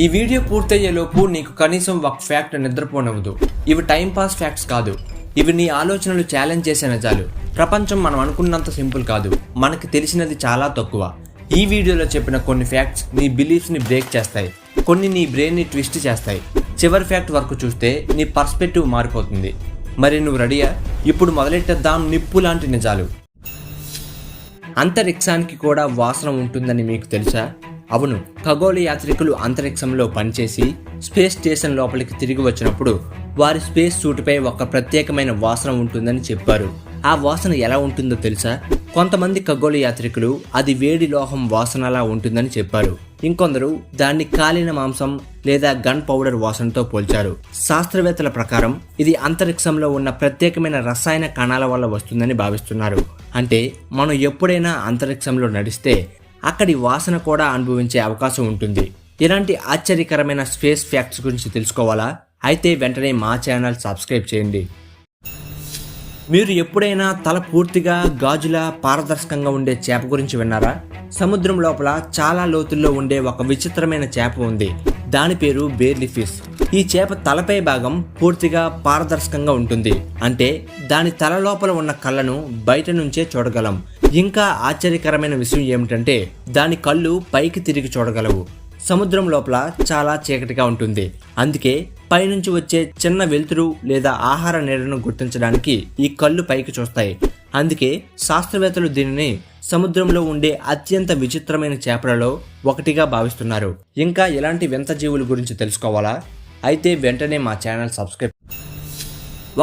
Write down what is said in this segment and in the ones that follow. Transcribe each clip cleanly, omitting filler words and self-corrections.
ఈ వీడియో పూర్తయ్యేలోపు నీకు కనీసం ఒక ఫ్యాక్ట్ నిద్రపోనవ్వదు. ఇవి టైం పాస్ ఫ్యాక్ట్స్ కాదు, ఇవి నీ ఆలోచనలు ఛాలెంజ్ చేసే నిజాలు. ప్రపంచం మనం అనుకున్నంత సింపుల్ కాదు, మనకి తెలిసినది చాలా తక్కువ. ఈ వీడియోలో చెప్పిన కొన్ని ఫ్యాక్ట్స్ నీ బిలీఫ్స్ని బ్రేక్ చేస్తాయి, కొన్ని నీ బ్రెయిన్ని ట్విస్ట్ చేస్తాయి. చివరి ఫ్యాక్ట్ వరకు చూస్తే నీ పర్స్పెక్టివ్ మారిపోతుంది. మరి నువ్వు రెడీయా? ఇప్పుడు మొదలెట్టేద్దాం నిప్పు లాంటి నిజాలు. అంతరిక్షానికి కూడా వాసన ఉంటుందని మీకు తెలుసా? అవును, ఖగోళ యాత్రికులు అంతరిక్షంలో పనిచేసి స్పేస్ స్టేషన్ లోపలికి తిరిగి వచ్చినప్పుడు వారి స్పేస్ సూట్పై ఒక ప్రత్యేకమైన వాసన ఉంటుందని చెప్పారు. ఆ వాసన ఎలా ఉంటుందో తెలుసా? కొంతమంది ఖగోళ యాత్రికులు అది వేడి లోహం వాసనలా ఉంటుందని చెప్పారు. ఇంకొందరు దాన్ని కాలిన మాంసం లేదా గన్ పౌడర్ వాసనతో పోల్చారు. శాస్త్రవేత్తల ప్రకారం ఇది అంతరిక్షంలో ఉన్న ప్రత్యేకమైన రసాయన కణాల వల్ల వస్తుందని భావిస్తున్నారు. అంటే మనం ఎప్పుడైనా అంతరిక్షంలో నడిస్తే అక్కడి వాసన కూడా అనుభవించే అవకాశం ఉంటుంది. ఇలాంటి ఆశ్చర్యకరమైన స్పేస్ ఫ్యాక్ట్స్ గురించి తెలుసుకోవాలా? అయితే వెంటనే మా ఛానల్ సబ్స్క్రైబ్ చేయండి. మీరు ఎప్పుడైనా తల పూర్తిగా గాజులా పారదర్శకంగా ఉండే చేప గురించి విన్నారా? సముద్రం లోపల చాలా లోతుల్లో ఉండే ఒక విచిత్రమైన చేప ఉంది. దాని పేరు బేర్లీ ఫిష్. ఈ చేప తలపై భాగం పూర్తిగా పారదర్శకంగా ఉంటుంది. అంటే దాని తల లోపల ఉన్న కళ్ళను బయట నుంచే చూడగలం. ఇంకా ఆశ్చర్యకరమైన విషయం ఏమిటంటే దాని కళ్ళు పైకి తిరిగి చూడగలవు. సముద్రం లోపల చాలా చీకటిగా ఉంటుంది. అందుకే పైనుంచి వచ్చే చిన్న వెలుతురు లేదా ఆహార నీడను గుర్తించడానికి ఈ కళ్ళు పైకి చూస్తాయి. అందుకే శాస్త్రవేత్తలు దీనిని సముద్రంలో ఉండే అత్యంత విచిత్రమైన చేపలలో ఒకటిగా భావిస్తున్నారు. ఇంకా ఇలాంటి వింత జీవుల గురించి తెలుసుకోవాలా? అయితే వెంటనే మా ఛానల్ సబ్స్క్రైబ్.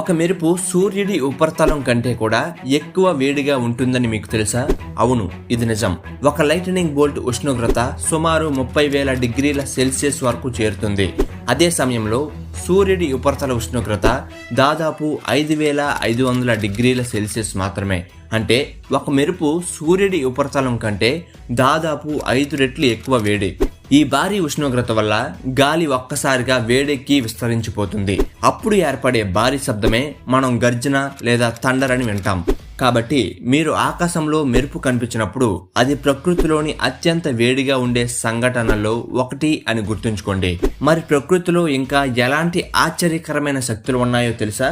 ఒక మెరుపు సూర్యుడి ఉపరితలం కంటే కూడా ఎక్కువ వేడిగా ఉంటుందని మీకు తెలుసా? అవును, ఇది నిజం. ఒక లైటనింగ్ బోల్ట్ ఉష్ణోగ్రత సుమారు 30,000 డిగ్రీల సెల్సియస్ వరకు చేరుతుంది. అదే సమయంలో సూర్యుడి ఉపరితల ఉష్ణోగ్రత దాదాపు 5,500 డిగ్రీల సెల్సియస్ మాత్రమే. అంటే ఒక మెరుపు సూర్యుడి ఉపరితలం కంటే దాదాపు 5 రెట్లు ఎక్కువ వేడి. ఈ భారీ ఉష్ణోగ్రత వల్ల గాలి ఒక్కసారిగా వేడెక్కి విస్తరించిపోతుంది. అప్పుడు ఏర్పడే భారీ శబ్దమే మనం గర్జన లేదా థండర్ అని వింటాం. కాబట్టి మీరు ఆకాశంలో మెరుపు కనిపించినప్పుడు అది ప్రకృతిలోని అత్యంత వేడిగా ఉండే సంఘటనల్లో ఒకటి అని గుర్తుంచుకోండి. మరి ప్రకృతిలో ఇంకా ఎలాంటి ఆశ్చర్యకరమైన శక్తులు ఉన్నాయో తెలుసా?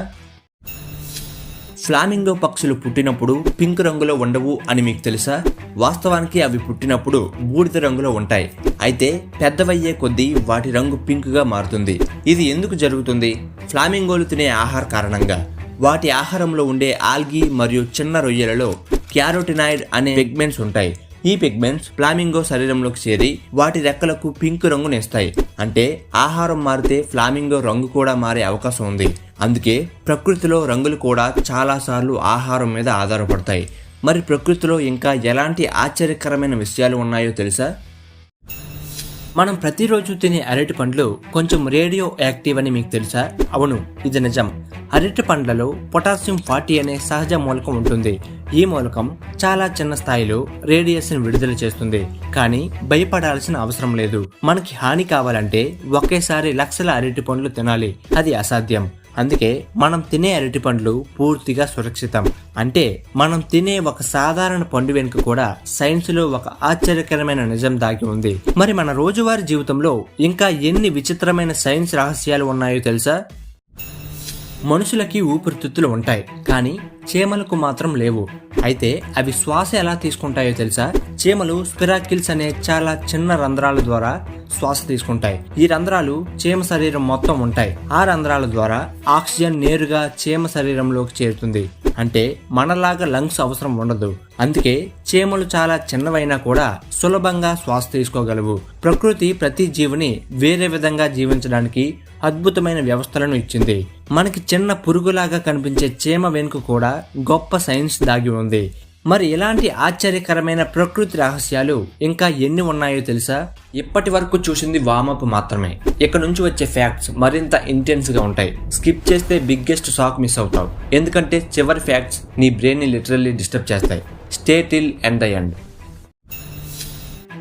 ఫ్లామింగో పక్షులు పుట్టినప్పుడు పింక్ రంగులో ఉండవు అని మీకు తెలుసా? వాస్తవానికి అవి పుట్టినప్పుడు బూడిద రంగులో ఉంటాయి. అయితే పెద్దవయ్యే కొద్దీ వాటి రంగు పింక్గా మారుతుంది. ఇది ఎందుకు జరుగుతుంది? ఫ్లామింగోలు తినే ఆహార కారణంగా. వాటి ఆహారంలో ఉండే ఆల్గీ మరియు చిన్న రొయ్యలలో క్యారోటినాయిడ్ అనే పిగ్మెంట్స్ ఉంటాయి. ఈ పిగ్మెంట్స్ ఫ్లామింగో శరీరంలోకి చేరి వాటి రెక్కలకు పింక్ రంగునేస్తాయి. అంటే ఆహారం మారితే ఫ్లామింగో రంగు కూడా మారే అవకాశం ఉంది. అందుకే ప్రకృతిలో రంగులు కూడా చాలాసార్లు ఆహారం మీద ఆధారపడతాయి. మరి ప్రకృతిలో ఇంకా ఎలాంటి ఆశ్చర్యకరమైన విషయాలు ఉన్నాయో తెలుసా? మనం ప్రతిరోజు తినే అరటి పండ్లు కొంచెం రేడియో యాక్టివ్ అని మీకు తెలుసా? అవును, ఇది నిజం. అరటి పండ్లలో పొటాషియం 40 అనే సహజ మూలకం ఉంటుంది. ఈ మూలకం చాలా చిన్న స్థాయిలో రేడియేషన్ విడుదల చేస్తుంది. కానీ భయపడాల్సిన అవసరం లేదు. మనకి హాని కావాలంటే ఒకేసారి లక్షల అరటి పండ్లు తినాలి. అది అసాధ్యం. అందుకే మనం తినే అరటి పండ్లు పూర్తిగా సురక్షితం. అంటే మనం తినే ఒక సాధారణ పండు వెనుక కూడా సైన్స్ లో ఒక ఆశ్చర్యకరమైన నిజం దాగి ఉంది. మరి మన రోజువారీ జీవితంలో ఇంకా ఎన్ని విచిత్రమైన సైన్స్ రహస్యాలు ఉన్నాయో తెలుసా? మనుషులకి ఊపిరితిత్తులు ఉంటాయి, కానీ చీమలకు మాత్రం లేవు. అయితే అవి శ్వాస ఎలా తీసుకుంటాయో తెలుసా? చీమలు స్పిరాకిల్స్ అనే చాలా చిన్న రంధ్రాల ద్వారా శ్వాస తీసుకుంటాయి. ఈ రంధ్రాలు చీమ శరీరం మొత్తం ఉంటాయి. ఆ రంధ్రాల ద్వారా ఆక్సిజన్ నేరుగా చీమ శరీరంలోకి చేరుతుంది. అంటే మనలాగా లంగ్స్ అవసరం ఉండదు. అందుకే చీమలు చాలా చిన్నవైనా కూడా సులభంగా శ్వాస తీసుకోగలవు. ప్రకృతి ప్రతి జీవిని వేరే విధంగా జీవించడానికి అద్భుతమైన వ్యవస్థలను ఇచ్చింది. మనకి చిన్న పురుగులాగా కనిపించే చీమ వెనుక కూడా గొప్ప సైన్స్ దాగి ఉంది. మరి ఇలాంటి ఆశ్చర్యకరమైన ప్రకృతి రహస్యాలు ఇంకా ఎన్ని ఉన్నాయో తెలుసా? ఇప్పటి వరకు చూసింది వామప్ మాత్రమే. ఇక్కడ నుంచి వచ్చే ఫ్యాక్ట్స్ మరింత ఇంటెన్స్ గా ఉంటాయి. స్కిప్ చేస్తే బిగ్గెస్ట్ షాక్ మిస్ అవుతావు. ఎందుకంటే చివరి ఫ్యాక్ట్స్ నీ బ్రెయిన్ ని లిటరల్లీ డిస్టర్బ్ చేస్తాయి. Stay till end the end.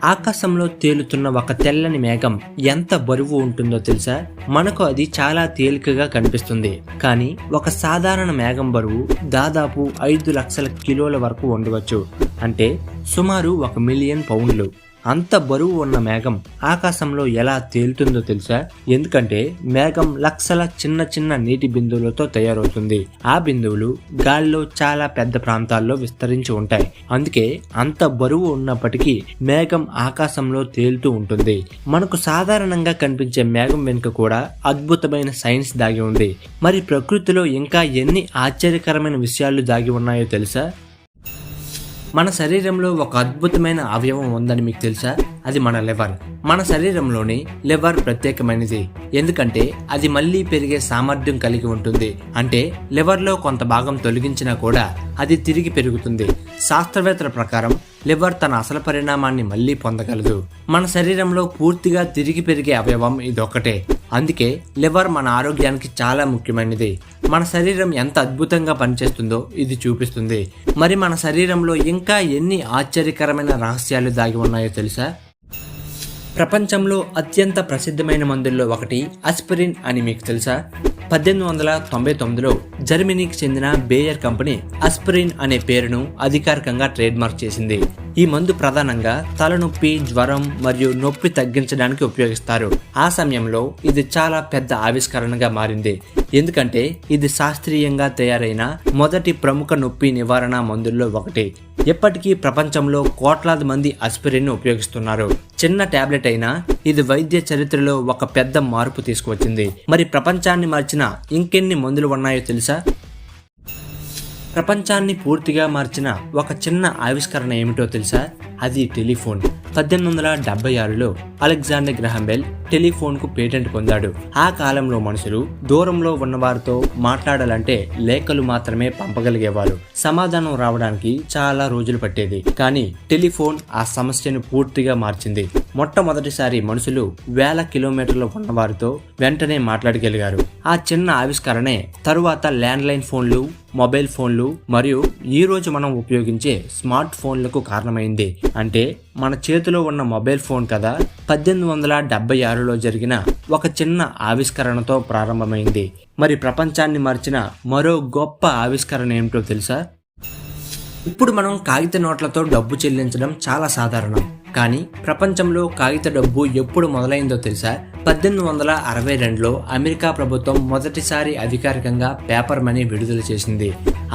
ఆకాశంలో తేలుతున్న ఒక తెల్లని మేఘం ఎంత బరువు ఉంటుందో తెలుసా? మనకు అది చాలా తేలికగా కనిపిస్తుంది. కానీ ఒక సాధారణ మేఘం బరువు దాదాపు 5 లక్షల కిలోల వరకు ఉండవచ్చు. అంటే సుమారు 1 మిలియన్ పౌండ్లు. అంత బరువు ఉన్న మేఘం ఆకాశంలో ఎలా తేలుతుందో తెలుసా? ఎందుకంటే మేఘం లక్షల చిన్న చిన్న నీటి బిందువులతో తయారవుతుంది. ఆ బిందువులు గాలిలో చాలా పెద్ద ప్రాంతాల్లో విస్తరించి ఉంటాయి. అందుకే అంత బరువు ఉన్నప్పటికీ మేఘం ఆకాశంలో తేలుతూ ఉంటుంది. మనకు సాధారణంగా కనిపించే మేఘం వెనుక కూడా అద్భుతమైన సైన్స్ దాగి ఉంది. మరి ప్రకృతిలో ఇంకా ఎన్ని ఆశ్చర్యకరమైన విషయాలు దాగి ఉన్నాయో తెలుసా? మన శరీరంలో ఒక అద్భుతమైన అవయవం ఉందని మీకు తెలుసా? అది మన లివర్. మన శరీరంలోని లివర్ ప్రత్యేకమైనది. ఎందుకంటే అది మళ్ళీ పెరిగే సామర్థ్యం కలిగి ఉంటుంది. అంటే లివర్లో కొంత భాగం తొలగించినా కూడా అది తిరిగి పెరుగుతుంది. శాస్త్రవేత్తల ప్రకారం లివర్ తన అసలు పరిణామాన్ని మళ్ళీ పొందగలదు. మన శరీరంలో పూర్తిగా తిరిగి పెరిగే అవయవం ఇదొక్కటే. అందుకే లివర్ మన ఆరోగ్యానికి చాలా ముఖ్యమైనది. మన శరీరం ఎంత అద్భుతంగా పనిచేస్తుందో ఇది చూపిస్తుంది. మరి మన శరీరంలో ఇంకా ఎన్ని ఆశ్చర్యకరమైన రహస్యాలు దాగి ఉన్నాయో తెలుసా? ప్రపంచంలో అత్యంత ప్రసిద్ధమైన మందుల్లో ఒకటి ఆస్పిరిన్ అని మీకు తెలుసా? 1899లో జర్మనీకి చెందిన బేయర్ కంపెనీ ఆస్పిరిన్ అనే పేరును అధికారికంగా ట్రేడ్మార్క్ చేసింది. ఈ మందు ప్రధానంగా తలనొప్పి, జ్వరం మరియు నొప్పి తగ్గించడానికి ఉపయోగిస్తారు. ఆ సమయంలో ఇది చాలా పెద్ద ఆవిష్కరణగా మారింది. ఎందుకంటే ఇది శాస్త్రీయంగా తయారైన మొదటి ప్రముఖ నొప్పి నివారణ మందుల్లో ఒకటి. ఇప్పటికీ ప్రపంచంలో కోట్లాది మంది ఆస్పిరిన్ ఉపయోగిస్తున్నారు. చిన్న టాబ్లెట్ అయినా ఇది వైద్య చరిత్రలో ఒక పెద్ద మార్పు తీసుకువచ్చింది. మరి ప్రపంచాన్ని మార్చిన ఇంకెన్ని మందులు ఉన్నాయో తెలుసా? ప్రపంచాన్ని పూర్తిగా మార్చిన ఒక చిన్న ఆవిష్కరణ ఏమిటో తెలుసా? అది టెలిఫోన్. 1876లో అలెగ్జాండర్ గ్రహాం బెల్ టెలిఫోన్కు పేటెంట్ పొందాడు. ఆ కాలంలో మనుషులు దూరంలో ఉన్నవారితో మాట్లాడాలంటే లేఖలు మాత్రమే పంపగలిగేవారు. సమాధానం రావడానికి చాలా రోజులు పట్టేది. కానీ టెలిఫోన్ ఆ సమస్యను పూర్తిగా మార్చింది. మొట్టమొదటిసారి మనుషులు వేల కిలోమీటర్లు ఉన్నవారితో వెంటనే మాట్లాడగలిగారు. ఆ చిన్న ఆవిష్కరణే తరువాత ల్యాండ్లైన్ ఫోన్లు, మొబైల్ ఫోన్లు మరియు ఈ రోజు మనం ఉపయోగించే స్మార్ట్ ఫోన్లకు కారణమైంది. అంటే మన చేతిలో ఉన్న మొబైల్ ఫోన్ కదా 1876లో జరిగిన ఒక చిన్న ఆవిష్కరణతో ప్రారంభమైంది. మరి ప్రపంచాన్ని మార్చిన మరో గొప్ప ఆవిష్కరణ ఏమిటో తెలుసా? ఇప్పుడు మనం కాగిత నోట్లతో డబ్బు చెల్లించడం చాలా సాధారణం. కానీ ప్రపంచంలో కాగిత డబ్బు ఎప్పుడు మొదలైందో తెలుసా? 1862లో అమెరికా ప్రభుత్వం మొదటిసారి అధికారికంగా పేపర్ మనీ విడుదల చేసింది.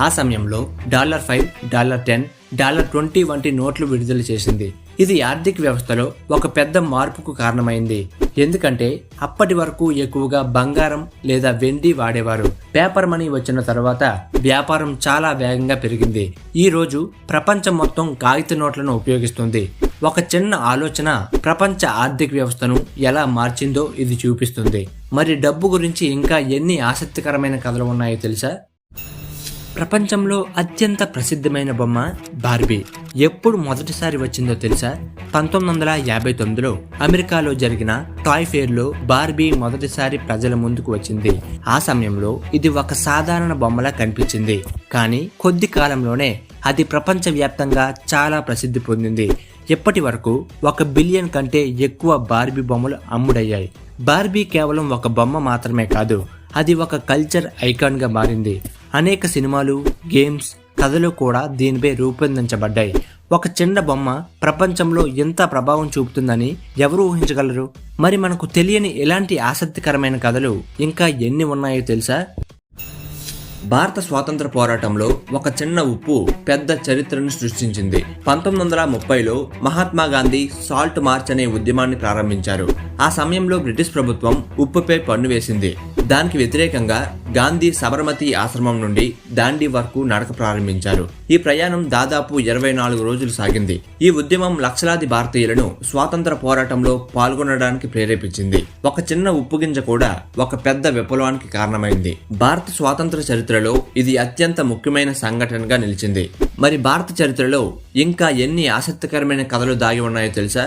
ఆ సమయంలో $5, $10, $20 వంటి నోట్లు విడుదల చేసింది. ఇది ఆర్థిక వ్యవస్థలో ఒక పెద్ద మార్పుకు కారణమైంది. ఎందుకంటే అప్పటి వరకు ఎక్కువగా బంగారం లేదా వెండి వాడేవారు. పేపర్ మనీ వచ్చిన తర్వాత వ్యాపారం చాలా వేగంగా పెరిగింది. ఈ రోజు ప్రపంచం మొత్తం కాగిత నోట్లను ఉపయోగిస్తుంది. ఒక చిన్న ఆలోచన ప్రపంచ ఆర్థిక వ్యవస్థను ఎలా మార్చిందో ఇది చూపిస్తుంది. మరి డబ్బు గురించి ఇంకా ఎన్ని ఆసక్తికరమైన కథలు ఉన్నాయో తెలుసా? ప్రపంచంలో అత్యంత ప్రసిద్ధమైన బొమ్మ బార్బీ ఎప్పుడు మొదటిసారి వచ్చిందో తెలుసా? 1959లో అమెరికాలో జరిగిన టాయ్ ఫేర్లో బార్బీ మొదటిసారి ప్రజల ముందుకు వచ్చింది. ఆ సమయంలో ఇది ఒక సాధారణ బొమ్మలా కనిపించింది. కానీ కొద్ది కాలంలోనే అది ప్రపంచవ్యాప్తంగా చాలా ప్రసిద్ధి పొందింది. ఇప్పటి వరకు 1 బిలియన్ కంటే ఎక్కువ బార్బీ బొమ్మలు అమ్ముడయ్యాయి. బార్బీ కేవలం ఒక బొమ్మ మాత్రమే కాదు, అది ఒక కల్చర్ ఐకాన్ గా మారింది. అనేక సినిమాలు, గేమ్స్, కథలు కూడా దీనిపై రూపొందించబడ్డాయి. ఒక చిన్న బొమ్మ ప్రపంచంలో ఎంత ప్రభావం చూపుతుందని ఎవరు ఊహించగలరు? మరి మనకు తెలియని ఇలాంటి ఆసక్తికరమైన కథలు ఇంకా ఎన్ని ఉన్నాయో తెలుసా? భారత స్వాతంత్ర పోరాటంలో ఒక చిన్న ఉప్పు పెద్ద చరిత్రను సృష్టించింది. 1930లో మహాత్మా గాంధీ సాల్ట్ మార్చ్ అనే ఉద్యమాన్ని ప్రారంభించారు. ఆ సమయంలో బ్రిటిష్ ప్రభుత్వం ఉప్పుపై పన్ను వేసింది. దానికి వ్యతిరేకంగా గాంధీ సబర్మతి ఆశ్రమం నుండి దాండీ వరకు నడక ప్రారంభించారు. ఈ ప్రయాణం దాదాపు 24 రోజులు సాగింది. ఈ ఉద్యమం లక్షలాది భారతీయులను స్వాతంత్ర పోరాటంలో పాల్గొనడానికి ప్రేరేపించింది. ఒక చిన్న ఉప్పు గింజ కూడా ఒక పెద్ద విప్లవానికి కారణమైంది. భారత స్వాతంత్ర చరిత్రలో ఇది అత్యంత ముఖ్యమైన సంఘటనగా నిలిచింది. మరి భారత చరిత్రలో ఇంకా ఎన్ని ఆసక్తికరమైన కథలు దాగి ఉన్నాయో తెలుసా?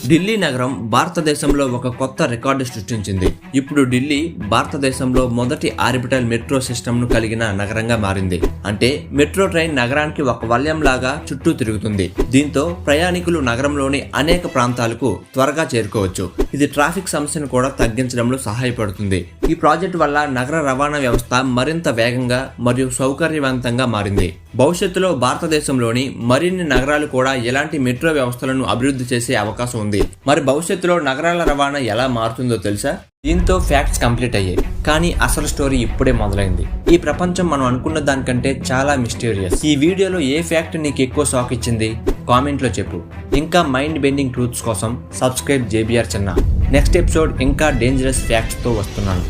ఢిల్లీ నగరం భారతదేశంలో ఒక కొత్త రికార్డు సృష్టించింది. ఇప్పుడు ఢిల్లీ భారతదేశంలో మొదటి ఆర్బిటల్ మెట్రో సిస్టమ్ ను కలిగిన నగరంగా మారింది. అంటే మెట్రో ట్రైన్ నగరానికి ఒక వలయం లాగా చుట్టూ తిరుగుతుంది. దీంతో ప్రయాణికులు నగరంలోని అనేక ప్రాంతాలకు త్వరగా చేరుకోవచ్చు. ఇది ట్రాఫిక్ సమస్యను కూడా తగ్గించడంలో సహాయపడుతుంది. ఈ ప్రాజెక్టు వల్ల నగర రవాణా వ్యవస్థ మరింత వేగంగా మరియు సౌకర్యవంతంగా మారింది. భవిష్యత్తులో భారతదేశంలోని మరిన్ని నగరాలు కూడా ఇలాంటి మెట్రో వ్యవస్థలను అభివృద్ధి చేసే అవకాశం ఉంది. మరి భవిష్యత్తులో నగరాల రవాణా ఎలా మారుతుందో తెలుసా? దీంతో ఫ్యాక్ట్స్ కంప్లీట్ అయ్యాయి, కానీ అసలు స్టోరీ ఇప్పుడే మొదలైంది. ఈ ప్రపంచం మనం అనుకున్న దానికంటే చాలా మిస్టీరియస్. ఈ వీడియోలో ఏ ఫ్యాక్ట్ నీకు ఎక్కువ షాక్ ఇచ్చింది? కామెంట్లో చెప్పు. ఇంకా మైండ్ బెండింగ్ ట్రూత్స్ కోసం సబ్స్క్రైబ్ JBR చిన్న. నెక్స్ట్ ఎపిసోడ్ ఇంకా డేంజరస్ ఫ్యాక్ట్స్తో వస్తున్నాను.